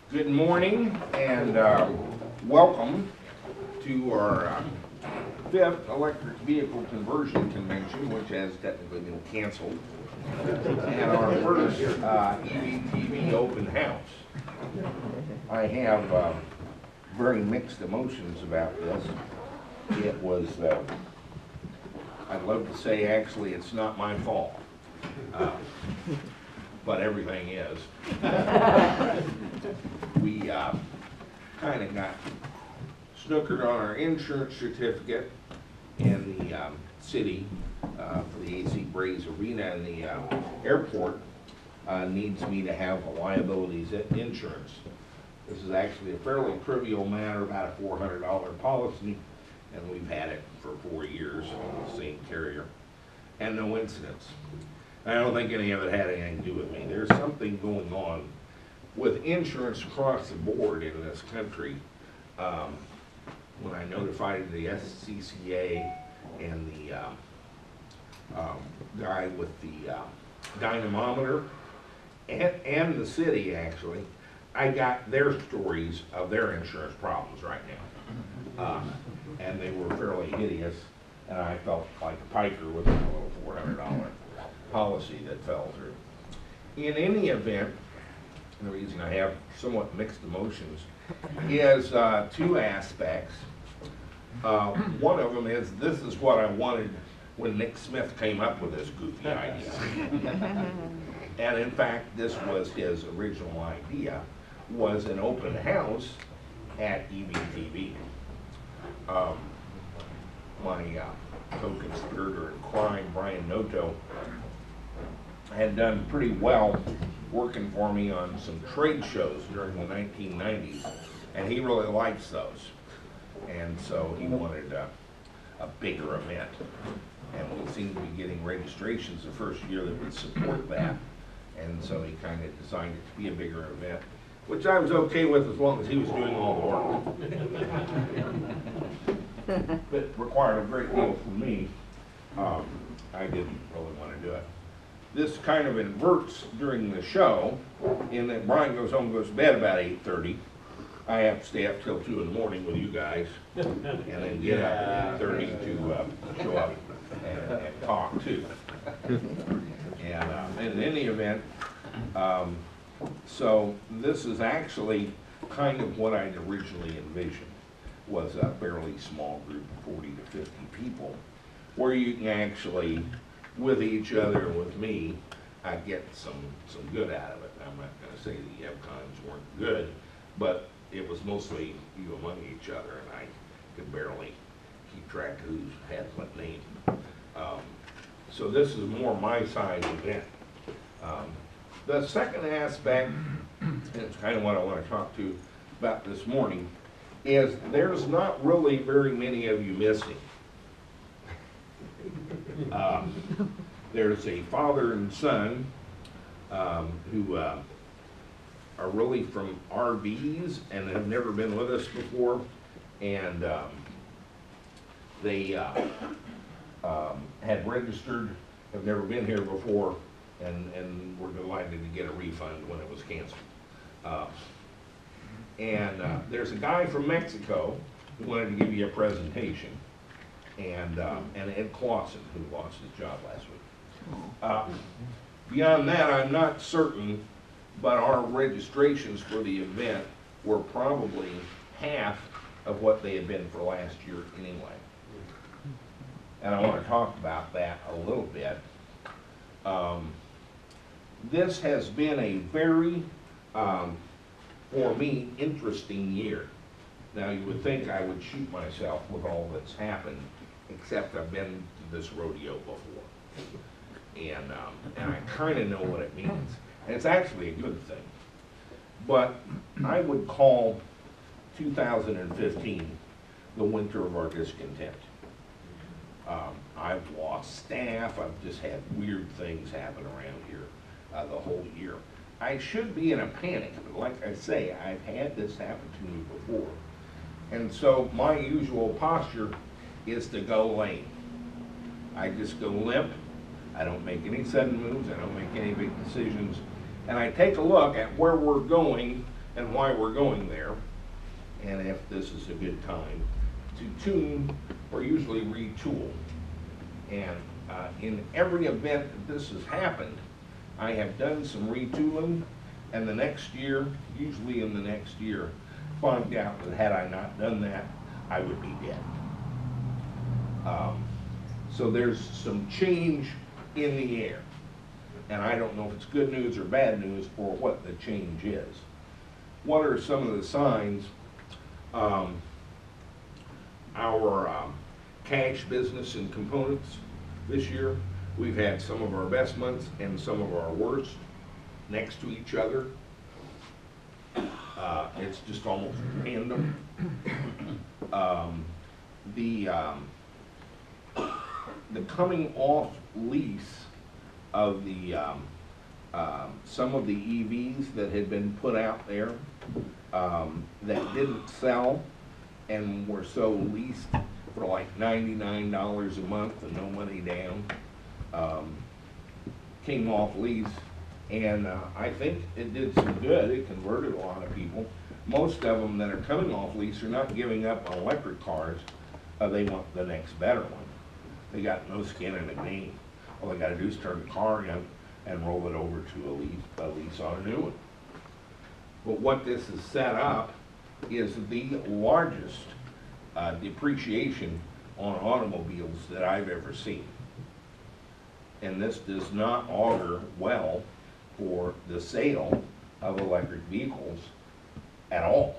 Good morning and welcome to our fifth electric vehicle conversion convention, which has technically been canceled, and our first EVTV open house. I have very mixed emotions about this. It was, I'd love to say actually it's not my fault, but everything is. We kind of got snookered on our insurance certificate in the city for the AC Braze Arena, and the airport needs me to have a liabilities insurance. This is actually a fairly trivial matter, about a $400 policy, and we've had it for 4 years on the same carrier, and no incidents. I don't think any of it had anything to do with me. There's something going on with insurance across the board in this country. When I notified the SCCA and the guy with the dynamometer and the city, actually, I got their stories of their insurance problems right now. And they were fairly hideous, and I felt like a piker with a little $400 policy that fell through. In any event, the reason I have somewhat mixed emotions is two aspects. One of them is this is what I wanted when Nick Smith came up with this goofy idea. And in fact, this was his original idea, was an open house at EVTV. My co-conspirator in crime, Brian Noto, had done pretty well working for me on some trade shows during the 1990s, and he really likes those. And so he wanted a bigger event, and we seemed to be getting registrations the first year that would support that, and so he kind of designed it to be a bigger event, which I was okay with as long as he was doing all the work. But it required a great deal from me. I didn't really want to do it. This kind of inverts during the show in that Brian goes home and goes to bed about 8:30. I have to stay up till 2 in the morning with you guys, and then get up at 8:30 to show up and talk too. And in any event, so this is actually kind of what I'd originally envisioned, was a fairly small group of 40 to 50 people, where you can actually, with each other and with me, I get some good out of it. I'm not going to say the EVCONs weren't good, but it was mostly you among each other, and I could barely keep track of who had what name. So this is more my size event. The second aspect, and it's kind of what I want to talk to you about this morning, is there's not really very many of you missing. There's a father and son who are really from RVs and have never been with us before, and they had registered, have never been here before, and were delighted to get a refund when it was canceled. There's a guy from Mexico who wanted to give you a presentation, and Ed Clausen, who lost his job last week. Beyond that, I'm not certain, but our registrations for the event were probably half of what they had been for last year anyway. And I want to talk about that a little bit. This has been a very, for me, interesting year. Now, you would think I would shoot myself with all that's happened, except I've been to this rodeo before. And I kind of know what it means. And it's actually a good thing. But I would call 2015 the winter of our discontent. I've lost staff. I've just had weird things happen around here the whole year. I should be in a panic, but like I say, I've had this happen to me before. And so my usual posture is to go lame. I just go limp. I don't make any sudden moves. I don't make any big decisions. And I take a look at where we're going and why we're going there, and if this is a good time to tune or usually retool. And in every event that this has happened, I have done some retooling, and the next year, usually in the next year, find out that had I not done that, I would be dead. So there's some change in the air, and I don't know if it's good news or bad news or what the change is. What are some of the signs? Our cash business and components this year, we've had some of our best months and some of our worst next to each other. It's just almost random. The coming off lease of the some of the EVs that had been put out there that didn't sell and were so leased for like $99 a month and no money down, came off lease, and I think it did some good. It converted a lot of people. Most of them that are coming off lease are not giving up on electric cars. They want the next better one. They got no skin in the game. All they got to do is turn the car in and roll it over to a lease on a new one. But what this has set up is the largest depreciation on automobiles that I've ever seen. And this does not augur well for the sale of electric vehicles at all.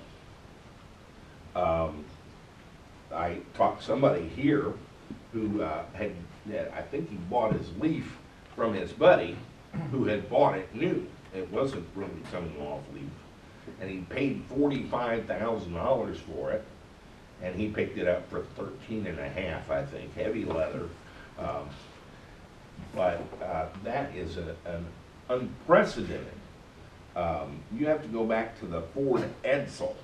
I talked to somebody here who I think he bought his Leaf from his buddy who had bought it new. It wasn't really coming off Leaf. And he paid $45,000 for it, and he picked it up for $13.5, I think, heavy leather. But that is an unprecedented. You have to go back to the Ford Edsel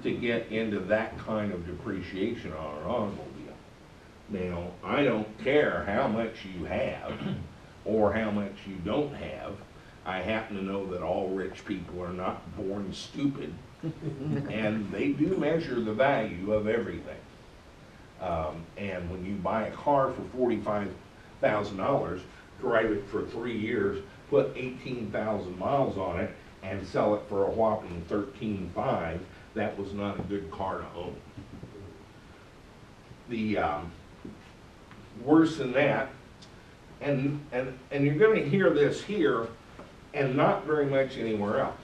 to get into that kind of depreciation on an automobile. Now, I don't care how much you have or how much you don't have. I happen to know that all rich people are not born stupid, and they do measure the value of everything. And when you buy a car for $45,000, drive it for 3 years, put 18,000 miles on it, and sell it for a whopping $13,500, that was not a good car to own. The worse than that, and you're going to hear this here, and not very much anywhere else.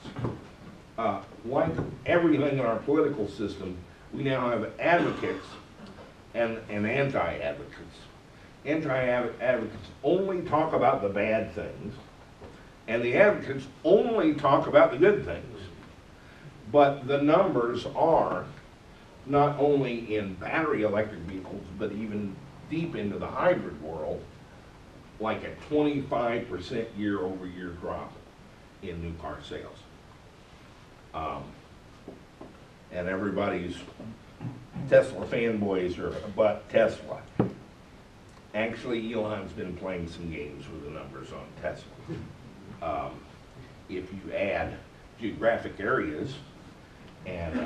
Like everything in our political system, we now have advocates and anti-advocates. Anti-advocates only talk about the bad things, and the advocates only talk about the good things. But the numbers are not only in battery electric vehicles, but even deep into the hybrid world, like a 25% year-over-year drop in new car sales. And everybody's Tesla fanboys are but Tesla. Actually, Elon's been playing some games with the numbers on Tesla. If you add geographic areas and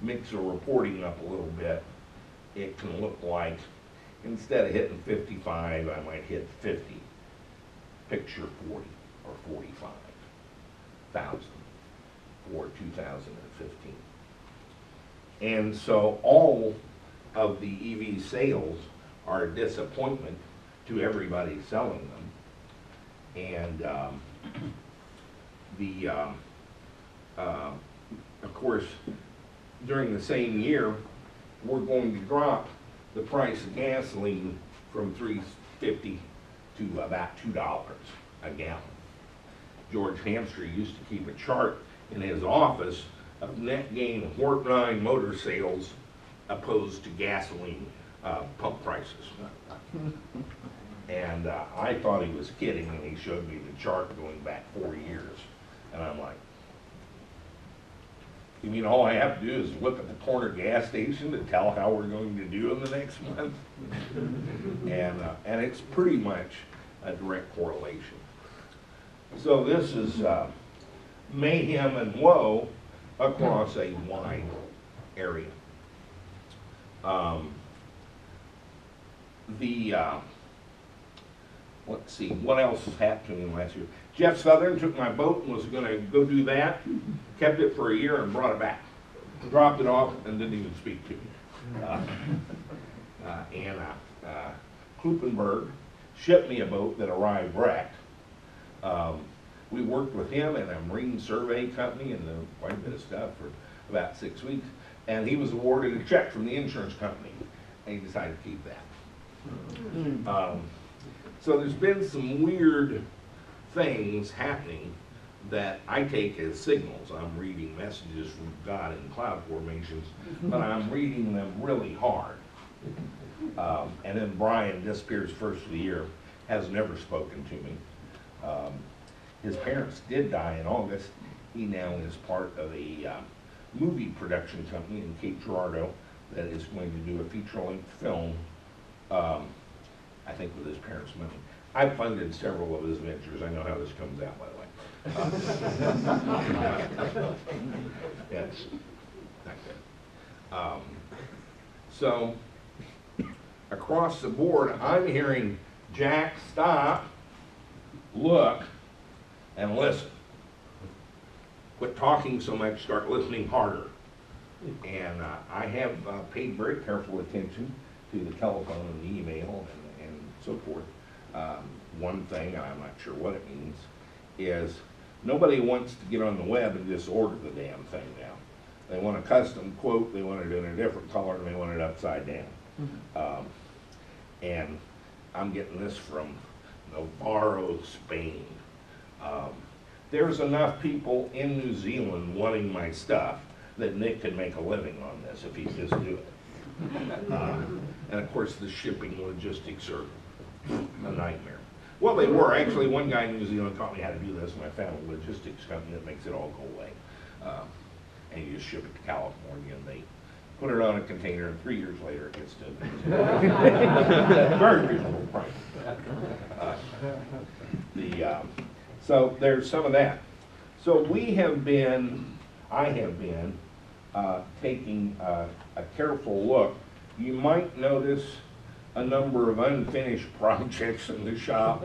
mix the reporting up a little bit, it can look like instead of hitting 55, I might hit 50. Picture 40 or 45,000 for 2015. And so all of the EV sales are a disappointment to everybody selling them. And of course, during the same year, we're going to drop the price of gasoline from $3.50 to about $2 a gallon. George Hamster used to keep a chart in his office of net gain of Hortonine motor sales opposed to gasoline pump prices. And I thought he was kidding, and he showed me the chart going back 4 years. And I'm like, you mean all I have to do is look at the corner gas station to tell how we're going to do in the next month? And it's pretty much a direct correlation. So this is mayhem and woe across a wide area. Let's see, what else has happened to me last year? Jeff Southern took my boat and was going to go do that, kept it for a year and brought it back. Dropped it off and didn't even speak to me. Anna Klupenberg shipped me a boat that arrived wrecked. We worked with him and a marine survey company and quite a bit of stuff for about 6 weeks. And he was awarded a check from the insurance company, and he decided to keep that. So there's been some weird things happening that I take as signals. I'm reading messages from God in cloud formations, but I'm reading them really hard. And then Brian disappears first of the year, has never spoken to me. His parents did die in August. He now is part of a movie production company in Cape Girardeau that is going to do a feature-length film, I think with his parents' money. I funded several of his ventures. I know how this comes out, by the way. It's not good. So, across the board, I'm hearing, Jack, stop, look, and listen. Quit talking so much, start listening harder. And I have paid very careful attention to the telephone and the email and so forth. One thing, and I'm not sure what it means, is nobody wants to get on the web and just order the damn thing now. They want a custom quote, they want it in a different color, and they want it upside down. And I'm getting this from Navarro, Spain. There's enough people in New Zealand wanting my stuff that Nick could make a living on this if he just do it. And of course the shipping logistics are a nightmare. Well, they were. Actually, one guy in New Zealand taught me how to do this, and I found a logistics company that makes it all go away. And you just ship it to California, and they put it on a container, and 3 years later it gets to very reasonable price. So there's some of that. So I have been taking a careful look. You might notice a number of unfinished projects in the shop,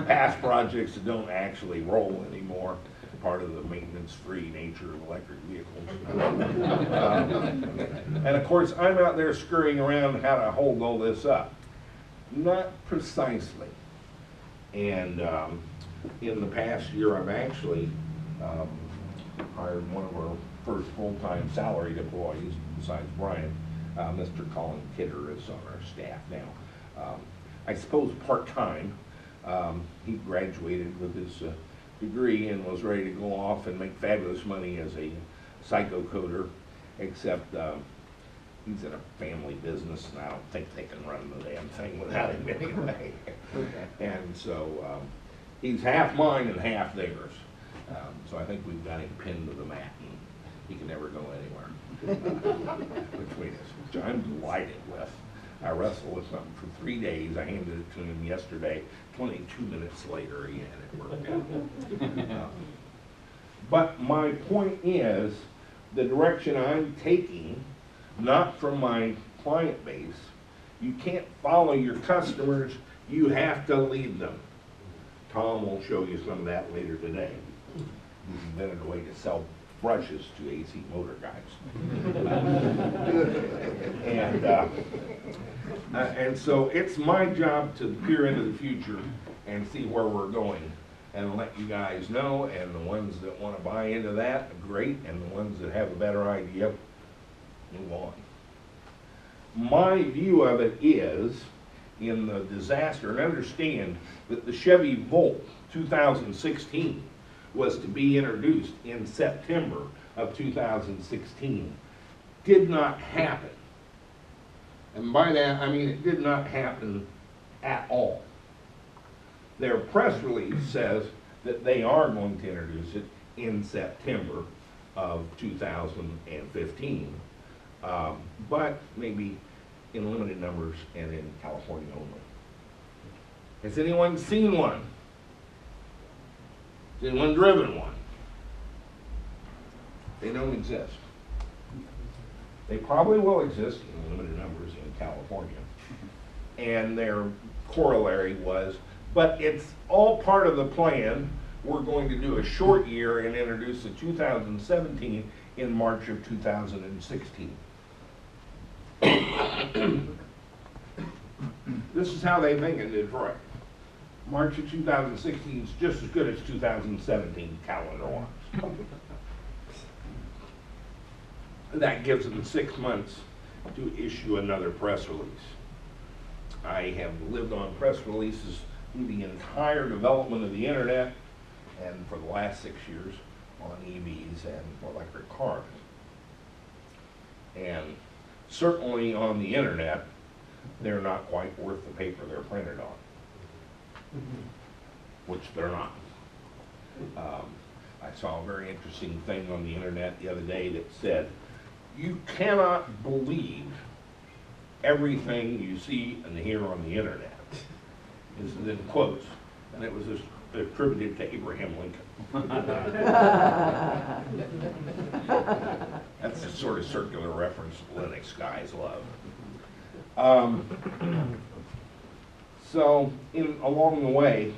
past projects that don't actually roll anymore, part of the maintenance-free nature of electric vehicles. And of course, I'm out there scurrying around how to hold all this up. Not precisely. And in the past year, I've actually hired one of our first full-time salaried employees, besides Brian. Mr. Colin Kidder is on our staff now. I suppose part-time. He graduated with his degree and was ready to go off and make fabulous money as a psychocoder, except he's in a family business, and I don't think they can run the damn thing without him anyway. And so he's half mine and half theirs. So I think we've got him pinned to the mat, and he can never go anywhere between us, which I'm delighted with. I wrestled with something for 3 days. I handed it to him yesterday. 22 minutes later, he had it worked out. But my point is, the direction I'm taking, not from my client base, you can't follow your customers, you have to lead them. Tom will show you some of that later today. He's invented a way to sell brushes to AC motor guys. And so it's my job to peer into the future and see where we're going and let you guys know, and the ones that want to buy into that, great, and the ones that have a better idea, move on. My view of it is, in the disaster, and understand that the Chevy Volt 2016 was to be introduced in September of 2016. Did not happen. And by that, I mean it did not happen at all. Their press release says that they are going to introduce it in September of 2015, but maybe in limited numbers and in California only. Has anyone seen one? Has anyone driven one? They don't exist. They probably will exist in limited numbers in California. And their corollary was, but it's all part of the plan. We're going to do a short year and introduce the 2017 in March of 2016. This is how they think in Detroit. March of 2016 is just as good as 2017 calendar-wise. That gives them 6 months to issue another press release. I have lived on press releases through the entire development of the internet and for the last 6 years on EVs and electric cars. And certainly on the internet, they're not quite worth the paper they're printed on, which they're not. I saw a very interesting thing on the internet the other day that said, you cannot believe everything you see and hear on the internet. This is in quotes, and it was attributed to Abraham Lincoln. That's the sort of circular reference Linux guys love. So, along the way,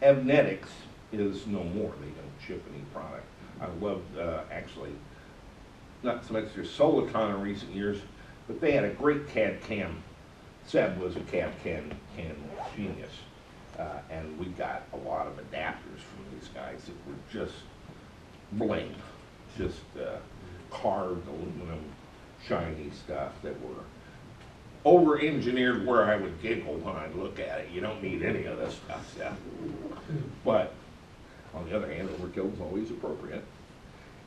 Evnetics is no more. They don't ship any product. I loved, actually, not so much their Solacon in recent years, but they had a great CAD CAM. Seb was a CAD CAM genius. And we got a lot of adapters from these guys that were just bling, just carved aluminum, shiny stuff that were over-engineered where I would giggle when I look at it. You don't need any of this stuff, Seb. But on the other hand, overkill is always appropriate.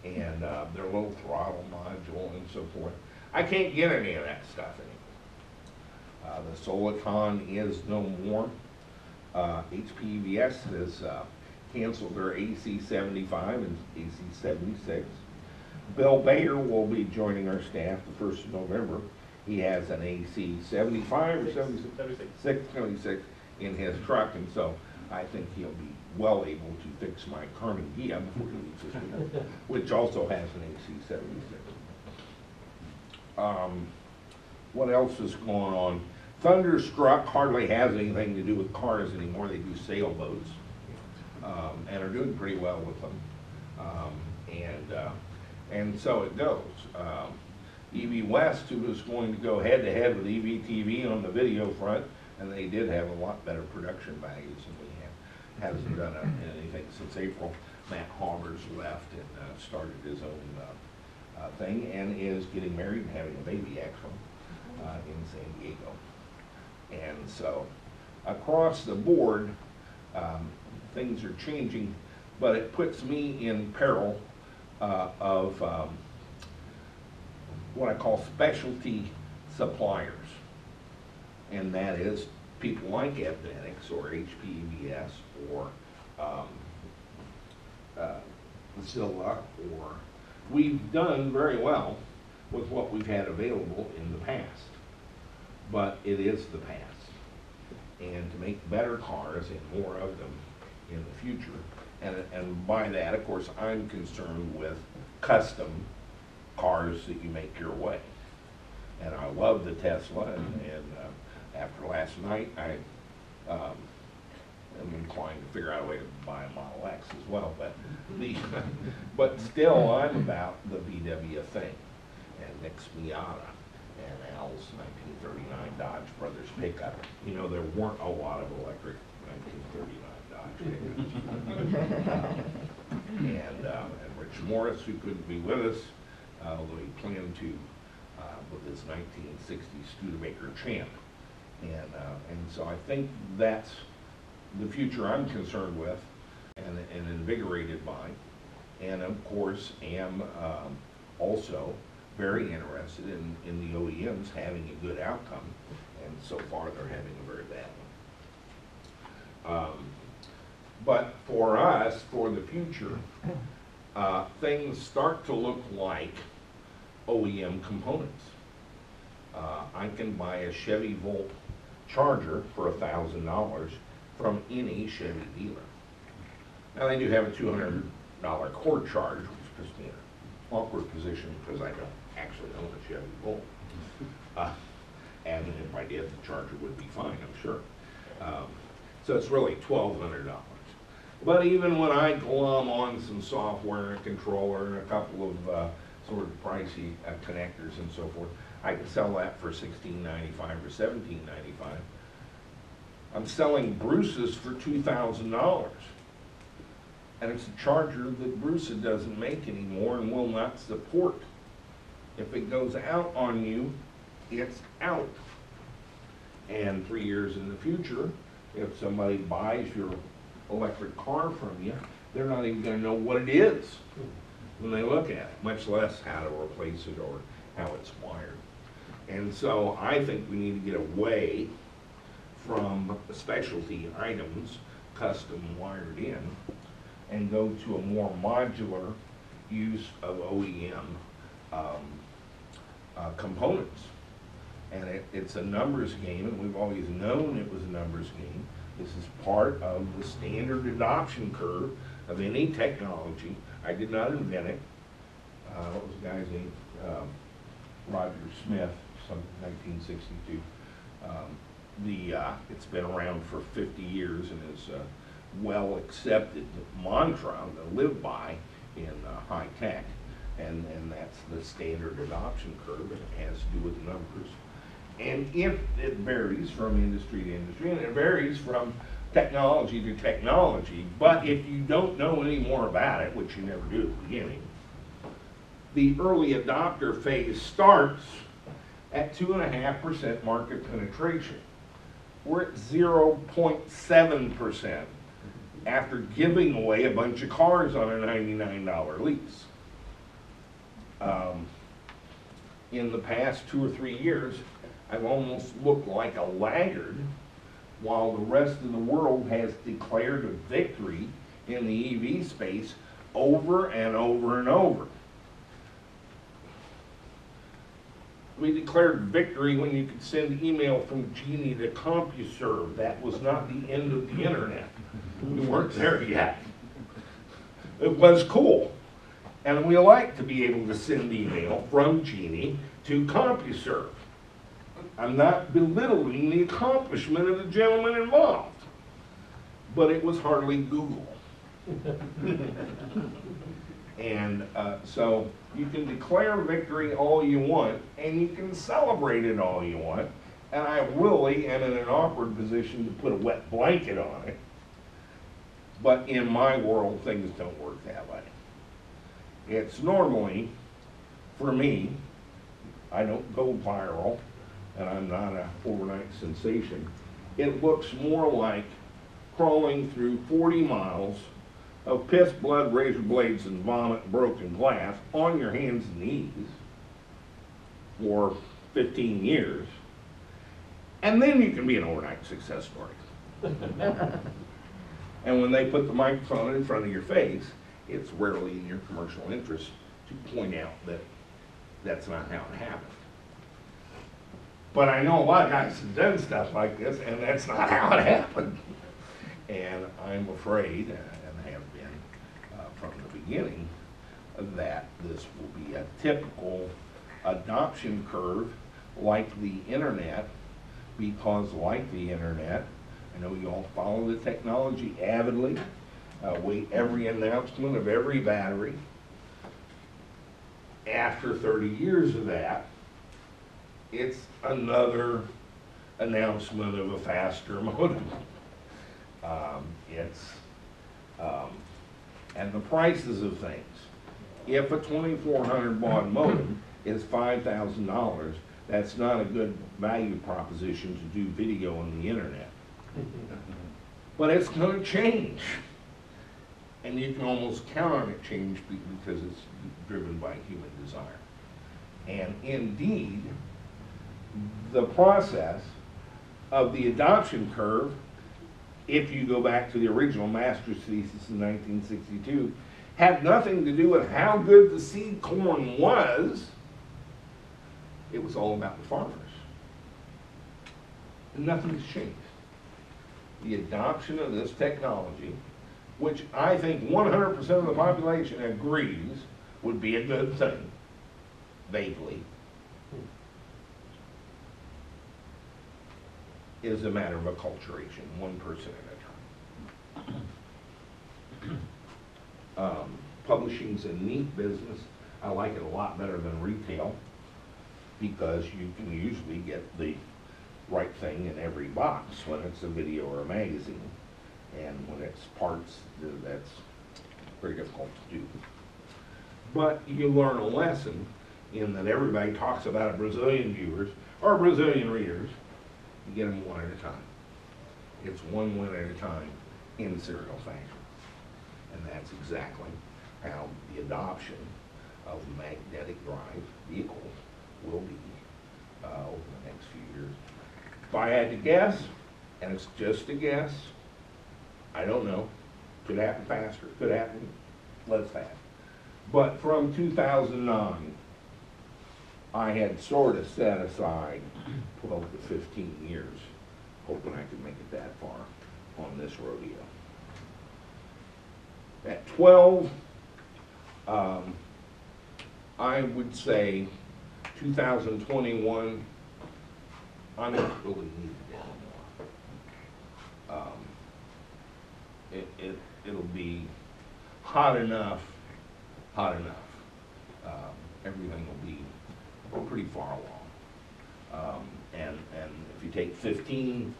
And their little throttle module and so forth. I can't get any of that stuff anymore. The Solacon is no more. HP EVS has canceled their AC-75 and AC-76. Bill Bayer will be joining our staff the 1st of November. He has an AC-75 or 76 in his truck, and so I think he'll be well able to fix my Carmen Ghia before he leaves this week, which also has an AC-76. What else is going on? Thunderstruck hardly has anything to do with cars anymore. They do sailboats and are doing pretty well with them. And so it goes. EV West, who was going to go head-to-head with EVTV on the video front, and they did have a lot better production values than we have. Hasn't done anything since April. Matt Hauber's left and started his own thing, and is getting married and having a baby, actually, in San Diego. And so, across the board, things are changing, but it puts me in peril of what I call specialty suppliers. And that is people like Evnetics or HP EVS or Zilla, or we've done very well with what we've had available in the past. But it is the past. And to make better cars and more of them in the future, and by that, of course, I'm concerned with custom cars that you make your way. And I love the Tesla, and after last night, I am inclined to figure out a way to buy a Model X as well. But still, I'm about the VW thing, and Nick's Miata, and Al's 1939 Dodge Brothers pickup. You know, there weren't a lot of electric 1939 Dodge pickups. And Rich Morris, who couldn't be with us, although he planned to, with his 1960 Studebaker Champ. And so I think that's the future I'm concerned with and invigorated by. And of course, am also very interested in the OEMs having a good outcome, and so far they're having a very bad one. But for us, for the future, things start to look like OEM components. I can buy a Chevy Volt Charger for $1,000 from any Chevy dealer. Now they do have a $200 cord charge, which puts me in awkward position because I don't actually own a Chevy Volt. And if I did, the Charger would be fine, I'm sure. So it's really $1,200. But even when I glom on some software and a controller and a couple of sort of pricey connectors and so forth, I can sell that for $16.95 or $17.95. I'm selling Bruce's for $2,000. And it's a Charger that Bruce doesn't make anymore and will not support. If it goes out on you, it's out. And 3 years in the future, if somebody buys your electric car from you, they're not even going to know what it is when they look at it, much less how to replace it or how it's wired. And so I think we need to get away from specialty items, custom wired in, and go to a more modular use of OEM components. And it's a numbers game, and we've always known it was a numbers game. This is part of the standard adoption curve of any technology. I did not invent it. What was the guy's name? Roger Smith, some 1962. It's been around for 50 years and is a well accepted mantra to live by in high tech. And that's the standard adoption curve, and it has to do with numbers. And if it varies from industry to industry, and it varies from technology to technology, but if you don't know any more about it, which you never do at the beginning, the early adopter phase starts at 2.5% market penetration. We're at 0.7% after giving away a bunch of cars on a $99 lease. In the past 2 or 3 years, I've almost looked like a laggard while the rest of the world has declared a victory in the EV space over and over and over. We declared victory when you could send email from Genie to CompuServe. That was not the end of the internet. We weren't there yet. It was cool. And we like to be able to send email from Genie to CompuServe. I'm not belittling the accomplishment of the gentleman involved, but it was hardly Google. And so you can declare victory all you want, and you can celebrate it all you want, and I really am in an awkward position to put a wet blanket on it, but in my world, things don't work that way. It's normally, for me, I don't go viral, and I'm not an overnight sensation. It looks more like crawling through 40 miles of piss, blood, razor blades, and vomit, broken glass on your hands and knees for 15 years, and then you can be an overnight success story. And when they put the microphone in front of your face, it's rarely in your commercial interest to point out that that's not how it happened. But I know a lot of guys have done stuff like this, and that's not how it happened. And I'm afraid, and have been from the beginning, that this will be a typical adoption curve like the internet, because like the internet, I know you all follow the technology avidly, wait every announcement of every battery. After 30 years of that, it's another announcement of a faster modem. And the prices of things. If a 2400 baud modem is $5,000, that's not a good value proposition to do video on the internet. But it's going to change. And you can almost count on it change because it's driven by human desire. And indeed, the process of the adoption curve, if you go back to the original master's thesis in 1962, had nothing to do with how good the seed corn was. It was all about the farmers. And nothing's changed. The adoption of this technology, which I think 100% of the population agrees would be a good thing, vaguely, is a matter of acculturation, one person at a time. Publishing's a neat business. I like it a lot better than retail because you can usually get the right thing in every box when it's a video or a magazine. And when it's parts, that's very difficult to do. But you learn a lesson in that everybody talks about Brazilian viewers or Brazilian readers. You get them one at a time. It's one win at a time in serial fashion. And that's exactly how the adoption of magnetic drive vehicles will be over the next few years. If I had to guess, and it's just a guess, I don't know. Could happen faster, could happen less fast. But from 2009, I had sort of set aside 12 to 15 years, hoping I could make it that far on this rodeo. At 12, I would say 2021, I don't really need it anymore. It'll be hot enough. Everything will be pretty far along. And if you take 15,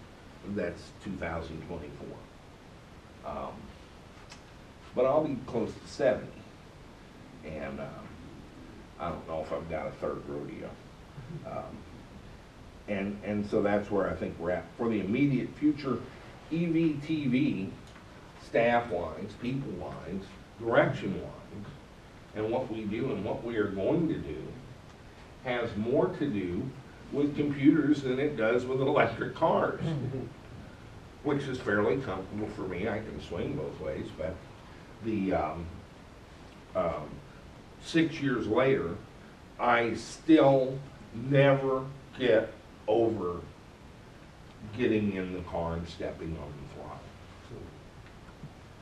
that's 2024. But I'll be close to 70. And I don't know if I've got a third rodeo. And so that's where I think we're at. For the immediate future, EVTV, staff-wise, people-wise, direction-wise, and what we do and what we are going to do has more to do with computers than it does with electric cars, which is fairly comfortable for me. I can swing both ways, but the 6 years later, I still never get over getting in the car and stepping on the throttle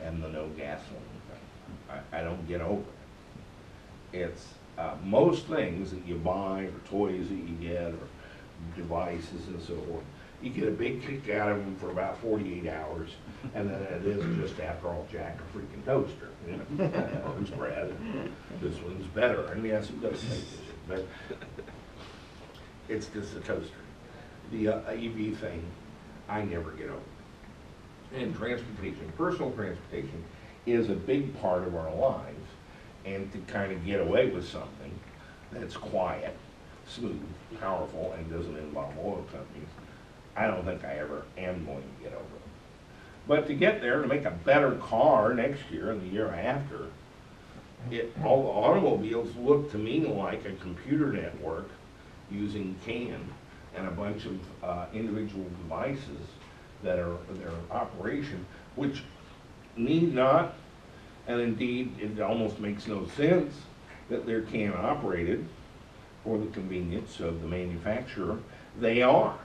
and the no gasoline thing. I don't get over it. It's most things that you buy or toys that you get or devices and so forth, you get a big kick out of them for about 48 hours, and then it is just, after all, Jack, a freaking toaster. You know, toast bread. This one's better, and yes, it does taste good, but it's just a toaster. The EV thing, I never get over. And transportation, personal transportation, is a big part of our lives, and to kind of get away with something that's quiet, smooth, powerful, and doesn't involve oil companies, I don't think I ever am going to get over it. But to get there, to make a better car next year and the year after, all the automobiles look to me like a computer network using CAN and a bunch of individual devices that are their operation, which need not, and indeed it almost makes no sense that they're CAN operated for the convenience of the manufacturer. They are.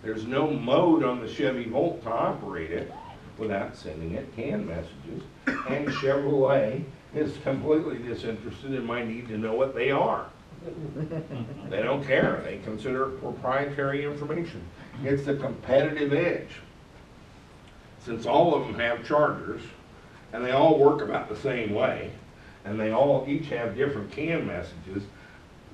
There's no mode on the Chevy Volt to operate it without sending it CAN messages, and Chevrolet is completely disinterested in my need to know what they are. They don't care. They consider it proprietary information. It's the competitive edge. Since all of them have chargers, and they all work about the same way, and they all each have different CAN messages,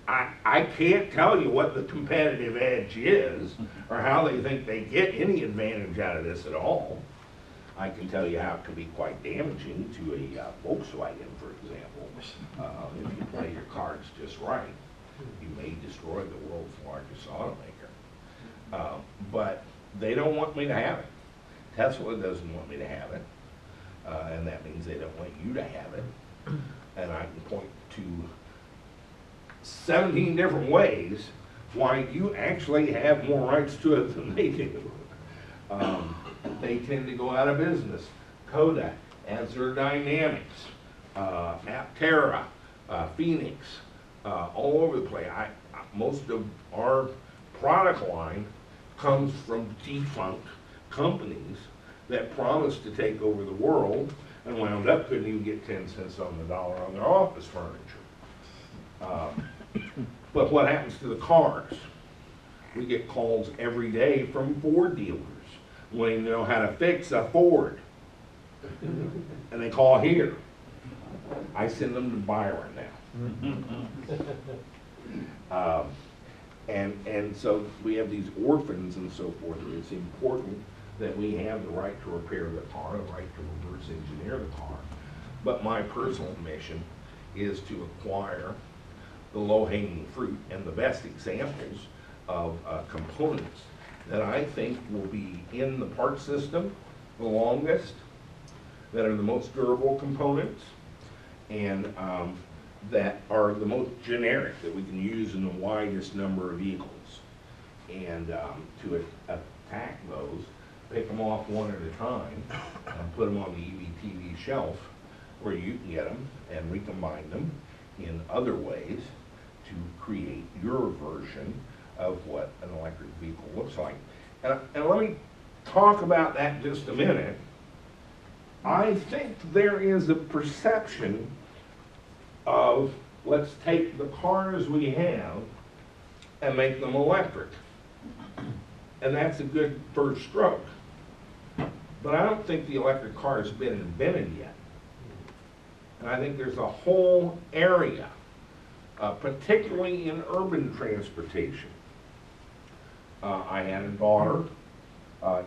I can't tell you what the competitive edge is, or how they think they get any advantage out of this at all. I can tell you how it can be quite damaging to a Volkswagen, for example. If you play your cards just right, you may destroy the world's largest automaker. But they don't want me to have it. Tesla doesn't want me to have it. And that means they don't want you to have it. And I can point to 17 different ways why you actually have more rights to it than they do. They tend to go out of business. Kodak, Azure Dynamics, Aptera, Phoenix, all over the place. Most of our product line comes from defunct companies that promised to take over the world, and wound up couldn't even get 10 cents on the dollar on their office furniture. But what happens to the cars? We get calls every day from Ford dealers wanting to know how to fix a Ford. And they call here. I send them to Byron now. And so we have these orphans and so forth. It's important that we have the right to repair the car, the right to reverse engineer the car. But my personal mission is to acquire the low-hanging fruit and the best examples of components that I think will be in the part system the longest, that are the most durable components, and that are the most generic, that we can use in the widest number of vehicles. And to attack those, pick them off one at a time and put them on the EVTV shelf where you can get them and recombine them in other ways to create your version of what an electric vehicle looks like. And let me talk about that just a minute. I think there is a perception of, let's take the cars we have and make them electric. And that's a good first stroke. But I don't think the electric car has been invented yet. And I think there's a whole area, particularly in urban transportation. I had a daughter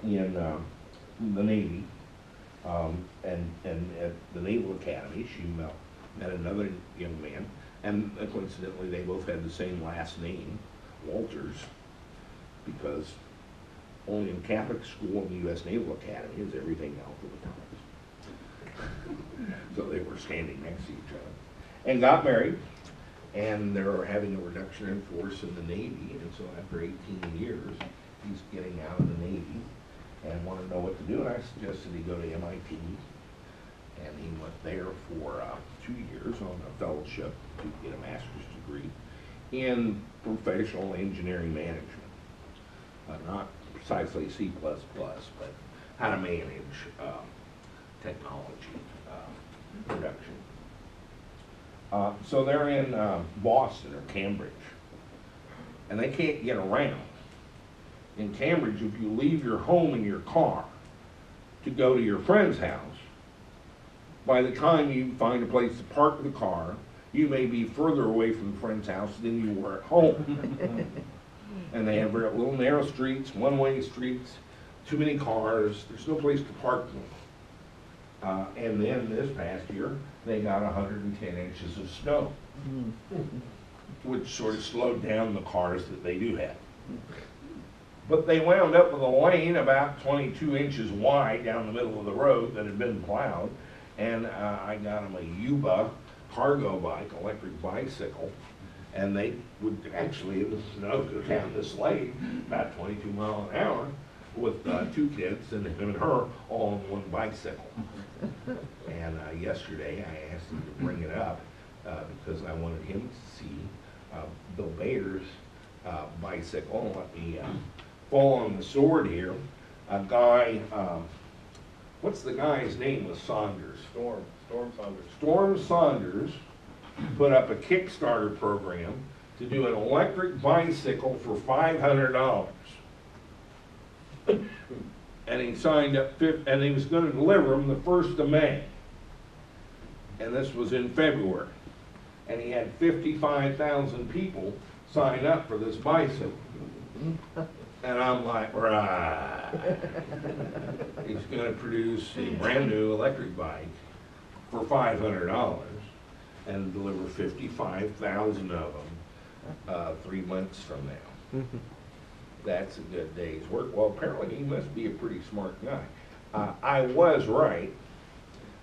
in the Navy, and at the Naval Academy, she met another young man, and coincidentally, they both had the same last name, Walters, because only in Catholic school in the U.S. Naval Academy is everything alphabetized. So they were standing next to each other, and got married, and they're having a reduction in force in the Navy, and so after 18 years, he's getting out of the Navy and wanted to know what to do, and I suggested he go to MIT, and he went there for 2 years on a fellowship to get a master's degree in professional engineering management. Not precisely C++, but how to manage technology production. So they're in Boston or Cambridge, and they can't get around. In Cambridge, if you leave your home in your car to go to your friend's house, by the time you find a place to park the car, you may be further away from the friend's house than you were at home. And they have very little narrow streets, one-way streets, too many cars, there's no place to park them. And then this past year, they got 110 inches of snow, which sort of slowed down the cars that they do have. But they wound up with a lane about 22 inches wide down the middle of the road that had been plowed, and I got them a Yuba cargo bike, electric bicycle, and they would actually, in the snow, go down this lane about 22 miles an hour with 2 kids and him and her all on one bicycle. And yesterday I asked him to bring it up because I wanted him to see Bill Bayer's bicycle. Let me fall on the sword here. A guy, what's the guy's name with Saunders? Storm Saunders. Storm Saunders put up a Kickstarter program to do an electric bicycle for $500. And he signed up, and he was going to deliver them the 1st of May. And this was in February. And he had 55,000 people sign up for this bicycle. And I'm like, right. He's going to produce a brand new electric bike for $500 and deliver 55,000 of them 3 months from now. That's a good day's work. Well, apparently he must be a pretty smart guy. I was right.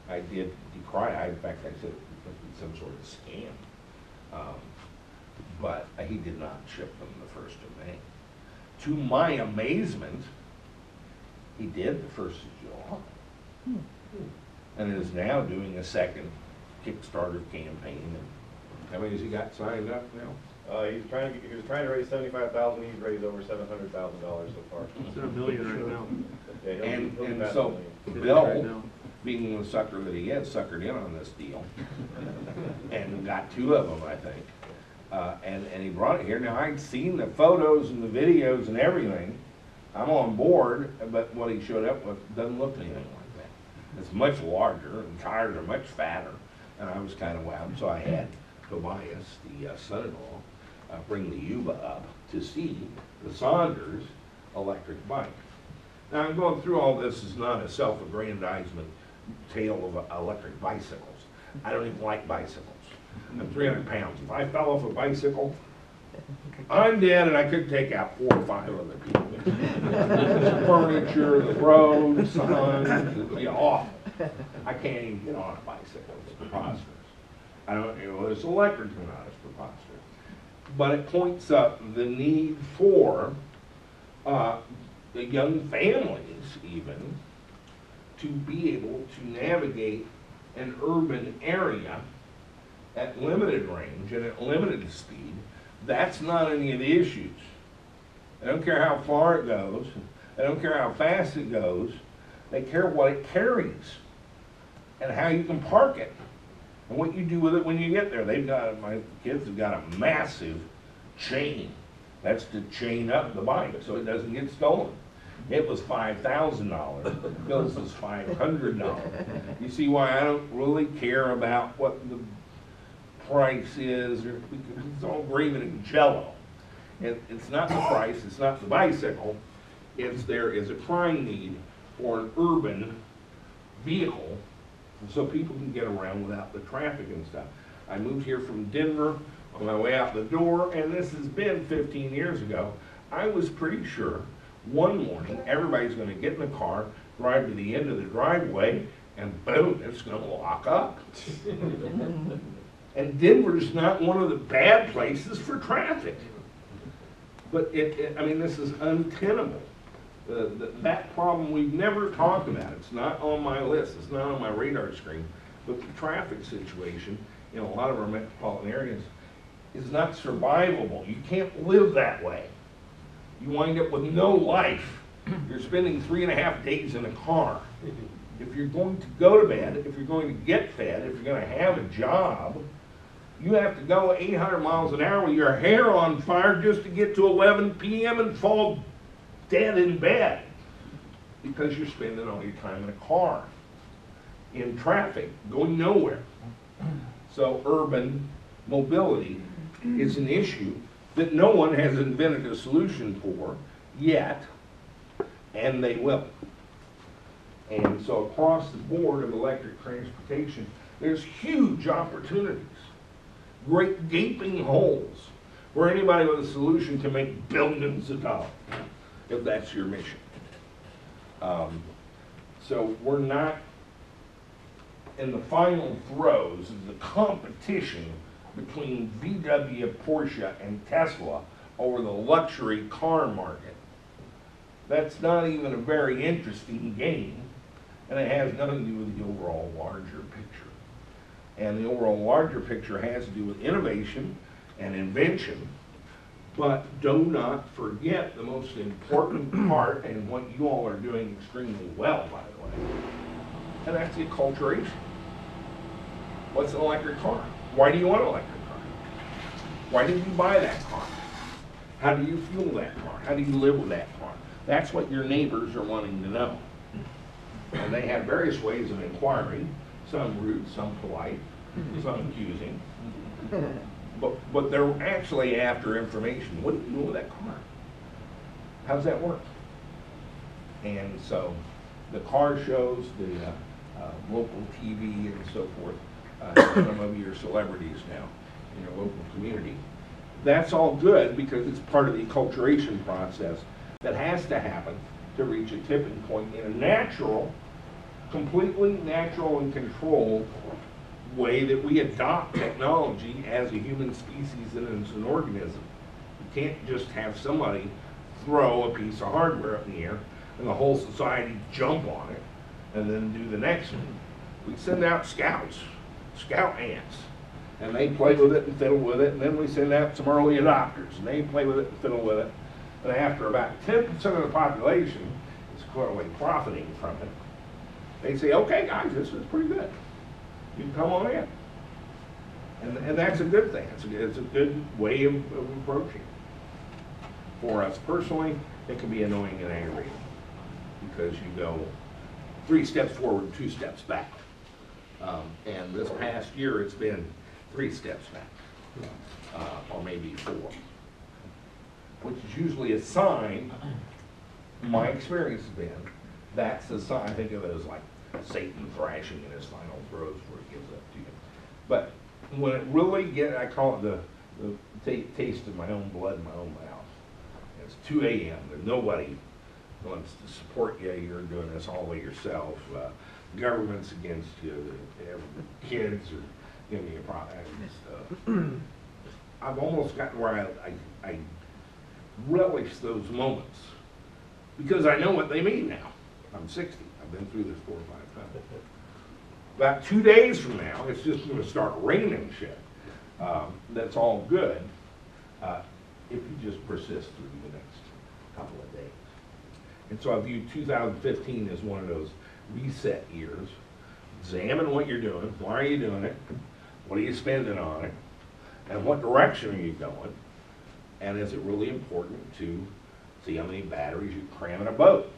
I did decry. In fact, I said it must be some sort of scam. But he did not ship them the 1st of May. To my amazement, he did the 1st of July. And is now doing a second Kickstarter campaign. And how many has he got signed up now? He was trying to raise $75,000. He's raised over $700,000 so far. It's $1 million right now. Yeah, And pass so $1 million. Bill, Right now. being the sucker that he is, suckered in on this deal. And got 2 of them, I think. And he brought it here. Now, I'd seen the photos and the videos and everything. I'm on board, but what he showed up with doesn't look anything like that. It's much larger, and tires are much fatter, and I was kind of wowed. So I had Tobias, the son-in-law, bring the Yuba up to see the Saunders electric bike. Now, I'm going through all this is not a self-aggrandizement tale of electric bicycles. I don't even like bicycles. I'm 300 pounds. If I fell off a bicycle, I'm dead, and I could take out 4 or 5 other people. The furniture, the road, signs, it'd be awful. I can't even get on a bicycle. It's preposterous. I don't, you know, it's electric or not, it's preposterous. But it points up the need for the young families, even, to be able to navigate an urban area at limited range and at limited speed. That's not any of the issues. I don't care how far it goes. I don't care how fast it goes. They care what it carries and how you can park it and what you do with it when you get there. They've got, my kids have got a massive chain. That's to chain up the bike so it doesn't get stolen. It was $5,000. Bill's was $500. You see why I don't really care about what the price is, or it's all gravy and jello. It's not the price, it's not the bicycle, it's there is a crying need for an urban vehicle so people can get around without the traffic and stuff. I moved here from Denver on my way out the door, and this has been 15 years ago. I was pretty sure one morning everybody's going to get in the car, drive to the end of the driveway, and boom, it's going to lock up. And Denver's not one of the bad places for traffic. But I mean, this is untenable. That problem we've never talked about. It's not on my list. It's not on my radar screen. But the traffic situation in a lot of our metropolitan areas is not survivable. You can't live that way. You wind up with no life. You're spending 3.5 days in a car. If you're going to go to bed, if you're going to get fed, if you're going to have a job, you have to go 800 miles an hour with your hair on fire just to get to 11 p.m. and fall dead in bed because you're spending all your time in a car, in traffic, going nowhere. So urban mobility is an issue that no one has invented a solution for yet, and they will. And so across the board of electric transportation, there's huge opportunities, great gaping holes where anybody with a solution can make billions of dollars, if that's your mission. So we're not in the final throes of the competition between VW, Porsche, and Tesla over the luxury car market. That's not even a very interesting game, and it has nothing to do with the overall larger picture. And the overall larger picture has to do with innovation and invention, but do not forget the most important part, and what you all are doing extremely well, by the way, and that's the acculturation. What's an electric car? Why do you want an electric car? Why did you buy that car? How do you fuel that car? How do you live with that car? That's what your neighbors are wanting to know. And they have various ways of inquiring, some rude, some polite, some accusing. But they're actually after information. What do you do with that car? How does that work? And so the car shows, the local TV and so forth, some of you are celebrities now in your local community. That's all good because it's part of the acculturation process that has to happen to reach a tipping point in a natural, completely natural and controlled way that we adopt technology as a human species and as an organism. You can't just have somebody throw a piece of hardware up in the air and the whole society jump on it and then do the next one. We send out scouts, scout ants, and they play with it and fiddle with it, and then we send out some early adopters, and they play with it and fiddle with it, and after about 10% of the population is clearly profiting from it, they say, okay, guys, this is pretty good. You can come on in. And that's a good thing. It's a good way of approaching it. For us personally, it can be annoying and aggravating because you go 3 steps forward, 2 steps back. And this past year, it's been 3 steps back, or maybe 4, which is usually a sign. My experience has been that's a sign. I think of it as like Satan thrashing in his final throes where he gives up to you. But when it really I call it the taste of my own blood in my own mouth. It's 2 a.m. There's nobody wants to support you. You're doing this all by yourself. Government's against you. Kids are giving you a problem and stuff. I've almost gotten where I relish those moments because I know what they mean now. I'm 60. I've been through this 4 or 5 times. About 2 days from now, it's just going to start raining shit. That's all good if you just persist through the next couple of days. And so I view 2015 as one of those reset years. Examine what you're doing. Why are you doing it? What are you spending on it? And what direction are you going? And is it really important to see how many batteries you cram in a boat?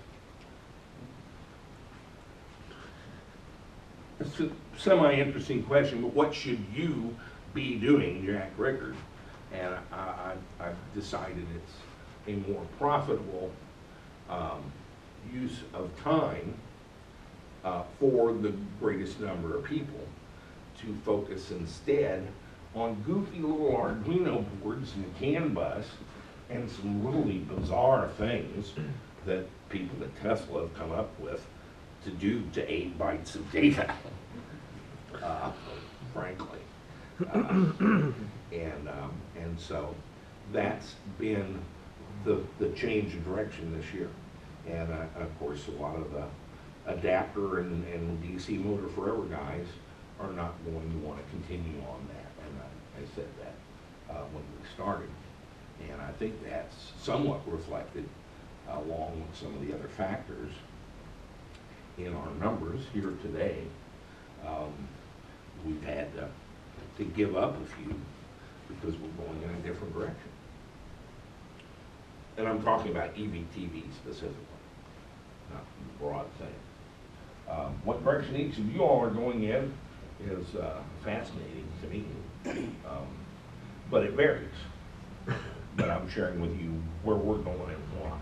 It's a semi-interesting question, but what should you be doing, Jack Rickard? And I've decided it's a more profitable use of time for the greatest number of people to focus instead on goofy little Arduino boards and CAN bus and some really bizarre things that people at Tesla have come up with to do to 8 bytes of data, frankly. And so that's been the change of direction this year. And of course, a lot of the adapter and DC motor forever guys are not going to want to continue on that. And I said that when we started. And I think that's somewhat reflected along with some of the other factors in our numbers here today. We've had to give up a few because we're going in a different direction. And I'm talking about EVTV specifically, not the broad thing. What direction each of you all are going in is fascinating to me, but it varies. But I'm sharing with you where we're going and why.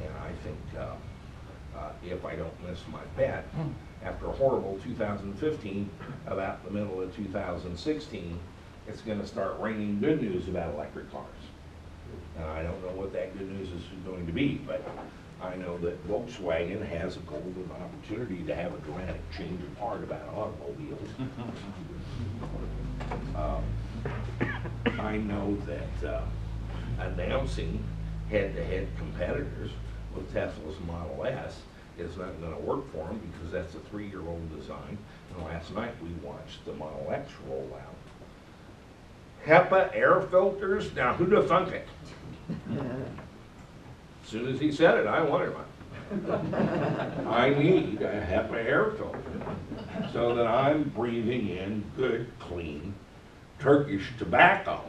And I think if I don't miss my bet, after a horrible 2015, about the middle of 2016, it's going to start raining good news about electric cars. And I don't know what that good news is going to be, but I know that Volkswagen has a golden opportunity to have a dramatic change of heart about automobiles. I know that announcing head-to-head competitors with Tesla's Model S is not going to work for them because that's a 3-year-old design. And last night we watched the Model X roll out. HEPA air filters? Now who'd have thunk it? As soon as he said it, I wanted one. I need a HEPA air filter so that I'm breathing in good, clean Turkish tobacco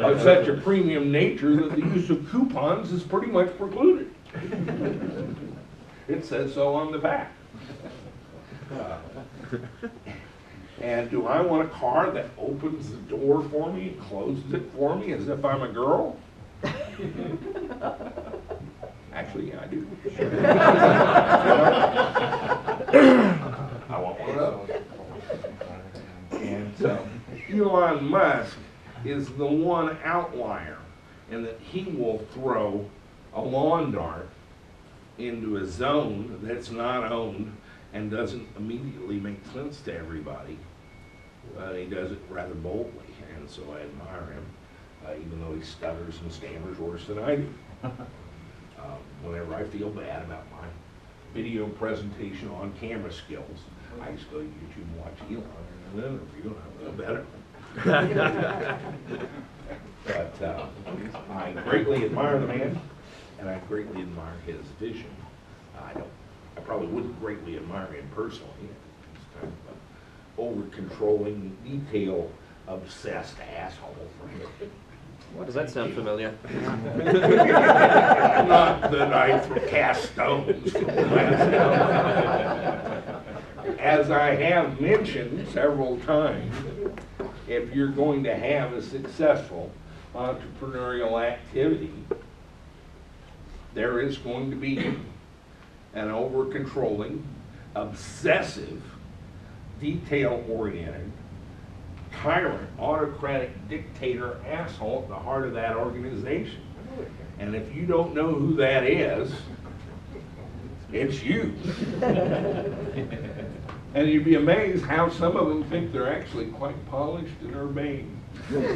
of such a premium nature that the use of coupons is pretty much precluded. It says so on the back. And do I want a car that opens the door for me, closes it for me as if I'm a girl? Actually, yeah, I do. I want one of those. And so Elon Musk is the one outlier in that he will throw a lawn dart into a zone that's not owned and doesn't immediately make sense to everybody. He does it rather boldly, and so I admire him, even though he stutters and stammers worse than I do. Whenever I feel bad about my video presentation on camera skills, I just go to YouTube and watch Elon in an interview, and I feel better. But I greatly admire the man, and I greatly admire his vision I probably wouldn't greatly admire him personally. He's kind of an over-controlling, detail-obsessed asshole. Why does that sound familiar? Not that I cast stones from the last house. As I have mentioned several times, if you're going to have a successful entrepreneurial activity, there is going to be an over-controlling, obsessive, detail-oriented, tyrant, autocratic dictator asshole at the heart of that organization. And if you don't know who that is, it's you. And you'd be amazed how some of them think they're actually quite polished and urbane. Really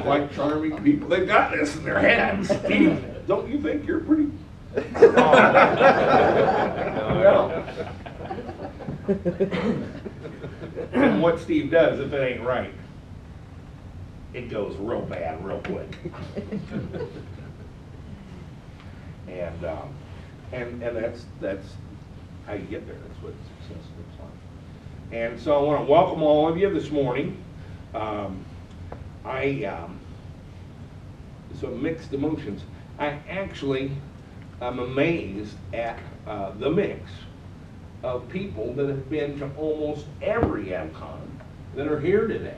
quite charming people. They've got this in their heads. Steve, don't you think you're pretty? Well, and what Steve does, if it ain't right, it goes real bad real quick. And that's how you get there. That's what success looks like. And so I want to welcome all of you this morning. Some mixed emotions. I actually am amazed at the mix of people that have been to almost every EVCON that are here today.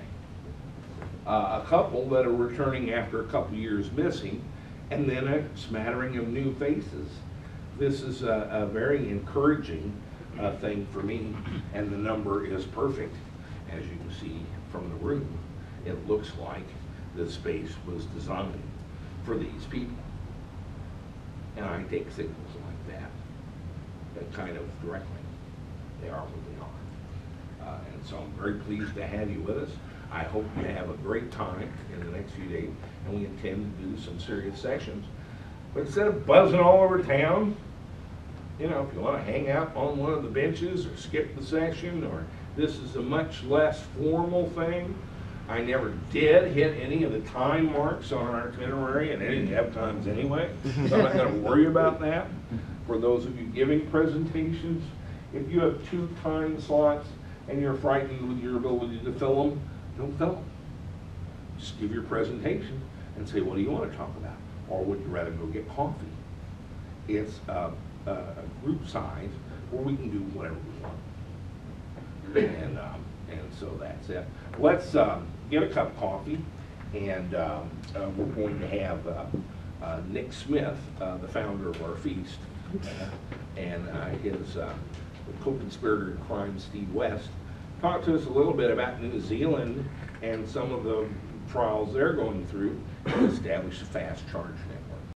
A couple that are returning after a couple years missing, and then a smattering of new faces. This is a very encouraging thing for me, and the number is perfect. As you can see from the room, it looks like the space was designed for these people. And I take signals like that kind of directly. They are what they are. And so I'm very pleased to have you with us. I hope you have a great time in the next few days, and we intend to do some serious sessions. But instead of buzzing all over town, you know, if you want to hang out on one of the benches or skip the session, or this is a much less formal thing. I never did hit any of the time marks on our itinerary, and any of the EVCONs anyway, so I'm not going to worry about that. For those of you giving presentations, if you have 2 time slots and you're frightened with your ability to fill them, don't fill them. Just give your presentation and say, what do you want to talk about? Or would you rather go get coffee? It's a group size where we can do whatever we want. And so that's it. Let's get a cup of coffee, and we're going to have Nick Smith, the founder of our feast, and his co-conspirator in crime, Steve West, talk to us a little bit about New Zealand and some of the trials they're going through to establish a fast charge network.